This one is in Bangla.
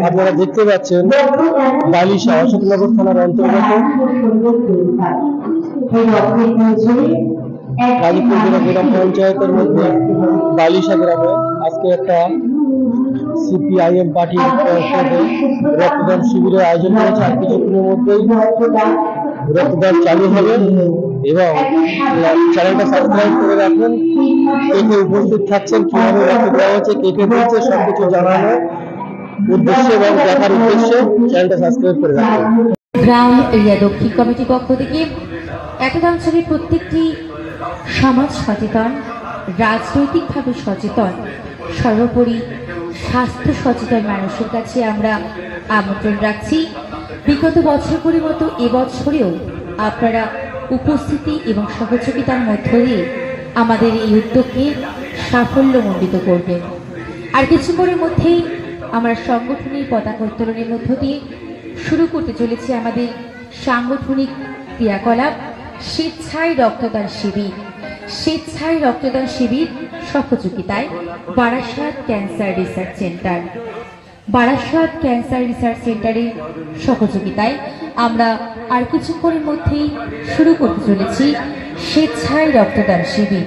আপনারা দেখতে পাচ্ছেন বালিশা অশোকনগর থানার অন্তর্গত গাজীপুর জেলা গ্রাম পঞ্চায়েতের মধ্যে বালিশা গ্রামে আজকে একটা সিপিআইএম পার্টির রক্তদান শিবিরের আয়োজন করেছে। আর কিছুক্ষণের মধ্যেই রক্তদান চালু হবে এবং চ্যানেলটা সাবস্ক্রাইব করে রাখুন। কে কে উপস্থিত থাকছেন, কিভাবে রক্ত দেওয়া হচ্ছে, কে কে দিচ্ছে, সবকিছু জানানোর উদ্দেশ্যে এবং দেখার উদ্দেশ্যে চ্যানেলটা সাবস্ক্রাইব করে রাখুন। গ্রাম এরিয়া দক্ষিণ কমিটির পক্ষ থেকে একই অঞ্চলের প্রত্যেকটি সমাজ সচেতন, রাজনৈতিকভাবে সচেতন, সর্বোপরি স্বাস্থ্য সচেতন মানুষের কাছে আমরা আমন্ত্রণ রাখছি। বিগত বছরগুলির মতো এবছরেও আপনারা উপস্থিতি এবং সহযোগিতার মধ্য দিয়ে আমাদের এই উদ্যোগকে সাফল্যমণ্ডিত করবেন। আর কিছুক্ষণের মধ্যেই আমরা সাংগঠনিক পতাকা উত্তোলনের মধ্য দিয়ে শুরু করতে চলেছি আমাদের সাংগঠনিক ক্রিয়াকলাপ স্বেচ্ছায় রক্তদান শিবির। স্বেচ্ছায় রক্তদান শিবির সহযোগিতায় Barasat cancer research centre. Barasat cancer research সেন্টারের সহযোগিতায় আমরা আর কিছুক্ষণের মধ্যেই শুরু করতে চলেছি স্বেচ্ছায় রক্তদান শিবির।